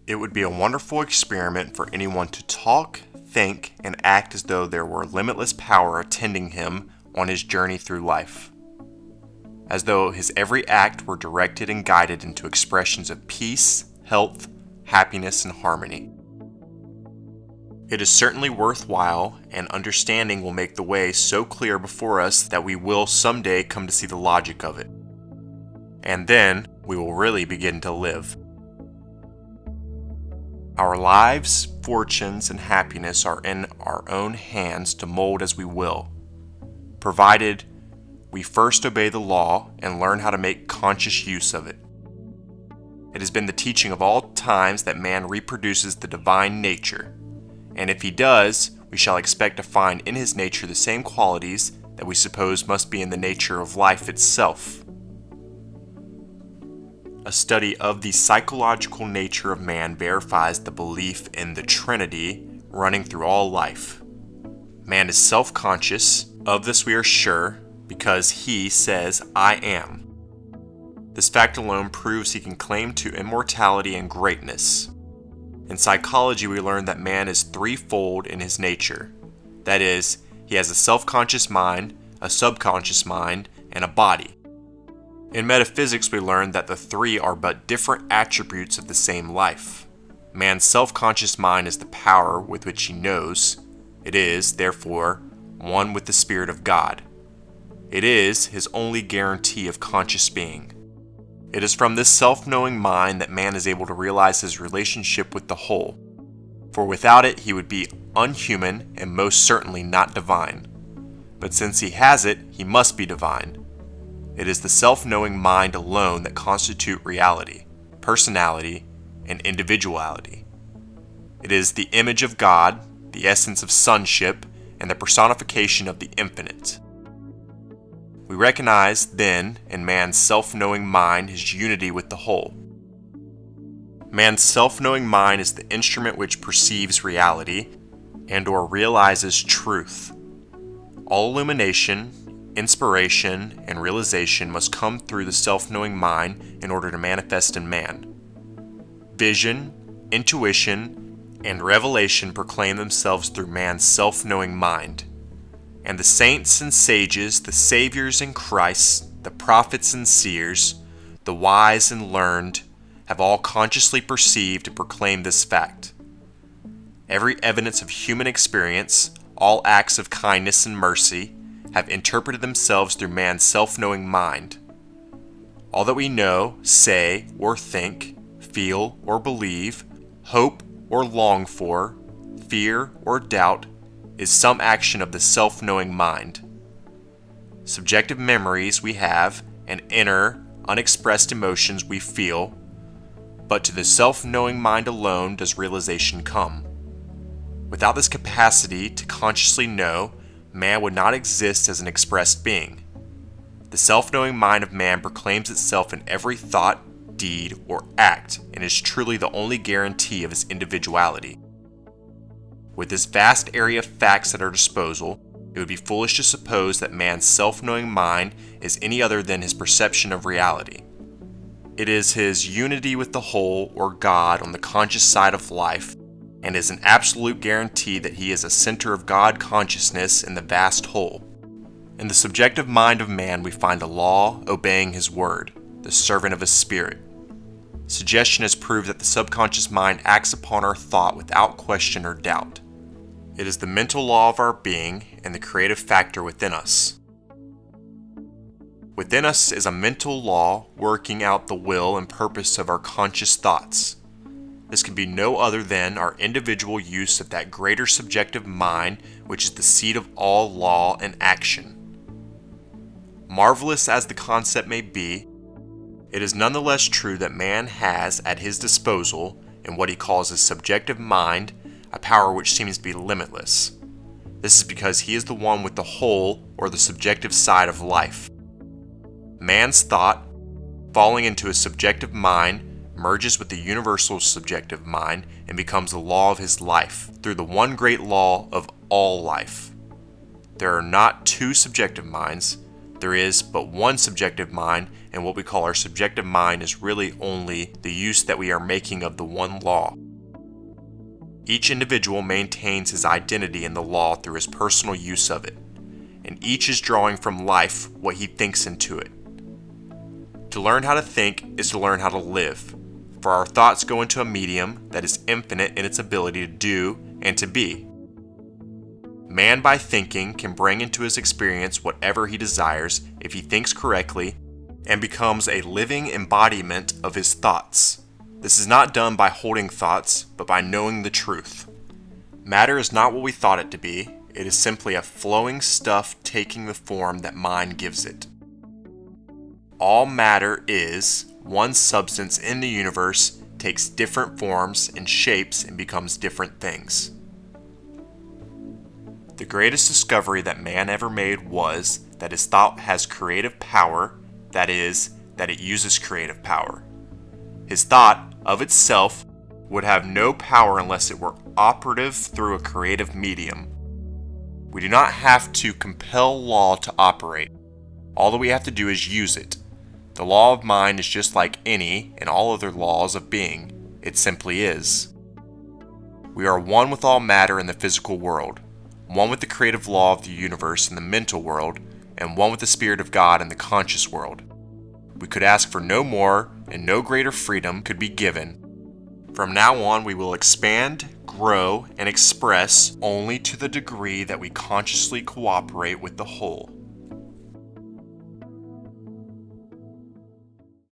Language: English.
It would be a wonderful experiment for anyone to talk, think, and act as though there were limitless power attending him on his journey through life, as though his every act were directed and guided into expressions of peace, health, happiness, and harmony. It is certainly worthwhile, and understanding will make the way so clear before us that we will someday come to see the logic of it. And then we will really begin to live. Our lives, fortunes, and happiness are in our own hands to mold as we will, provided we first obey the law and learn how to make conscious use of it. It has been the teaching of all times that man reproduces the divine nature, and if he does, we shall expect to find in his nature the same qualities that we suppose must be in the nature of life itself. A study of the psychological nature of man verifies the belief in the Trinity running through all life. Man is self-conscious, of this we are sure, because he says, "I am." This fact alone proves he can claim to immortality and greatness. In psychology, we learn that man is threefold in his nature. That is, he has a self-conscious mind, a subconscious mind, and a body. In metaphysics, we learn that the three are but different attributes of the same life. Man's self-conscious mind is the power with which he knows. It is, therefore, one with the Spirit of God. It is his only guarantee of conscious being. It is from this self-knowing mind that man is able to realize his relationship with the whole, for without it he would be unhuman and most certainly not divine. But since he has it, he must be divine. It is the self-knowing mind alone that constitute reality, personality, and individuality. It is the image of God, the essence of sonship, and the personification of the infinite. We recognize, then, in man's self-knowing mind his unity with the whole. Man's self-knowing mind is the instrument which perceives reality and/or realizes truth. All illumination, inspiration, and realization must come through the self-knowing mind in order to manifest in man. Vision, intuition, and revelation proclaim themselves through man's self-knowing mind. And the saints and sages, the saviors and Christs, the prophets and seers, the wise and learned, have all consciously perceived and proclaimed this fact. Every evidence of human experience, all acts of kindness and mercy, have interpreted themselves through man's self-knowing mind. All that we know, say, or think, feel, or believe, hope, or long for, fear, or doubt, is some action of the self-knowing mind. Subjective memories we have, and inner, unexpressed emotions we feel, but to the self-knowing mind alone does realization come. Without this capacity to consciously know, man would not exist as an expressed being. The self-knowing mind of man proclaims itself in every thought, deed, or act, and is truly the only guarantee of his individuality. With this vast area of facts at our disposal, it would be foolish to suppose that man's self-knowing mind is any other than his perception of reality. It is his unity with the whole, or God, on the conscious side of life, and is an absolute guarantee that he is a center of God consciousness in the vast whole. In the subjective mind of man we find a law obeying his word, the servant of his spirit. Suggestion has proved that the subconscious mind acts upon our thought without question or doubt. It is the mental law of our being and the creative factor within us. Within us is a mental law working out the will and purpose of our conscious thoughts. This can be no other than our individual use of that greater subjective mind which is the seat of all law and action. Marvelous as the concept may be, it is nonetheless true that man has at his disposal, in what he calls his subjective mind, a power which seems to be limitless. This is because he is the one with the whole, or the subjective side of life. Man's thought, falling into his subjective mind, merges with the universal subjective mind and becomes the law of his life, through the one great law of all life. There are not two subjective minds, There is but one subjective mind, and what we call our subjective mind is really only the use that we are making of the one law. Each individual maintains his identity in the law through his personal use of it, and each is drawing from life what he thinks into it. To learn how to think is to learn how to live, for our thoughts go into a medium that is infinite in its ability to do and to be. Man, by thinking, can bring into his experience whatever he desires if he thinks correctly and becomes a living embodiment of his thoughts. This is not done by holding thoughts, but by knowing the truth. Matter is not what we thought it to be. It is simply a flowing stuff taking the form that mind gives it. All matter is one substance in the universe, takes different forms and shapes and becomes different things. The greatest discovery that man ever made was that his thought has creative power, that is, that it uses creative power. His thought, of itself, would have no power unless it were operative through a creative medium. We do not have to compel law to operate. All that we have to do is use it. The law of mind is just like any and all other laws of being. It simply is. We are one with all matter in the physical world, one with the creative law of the universe in the mental world, and one with the Spirit of God in the conscious world. We could ask for no more, and no greater freedom could be given. From now on, we will expand, grow, and express only to the degree that we consciously cooperate with the whole.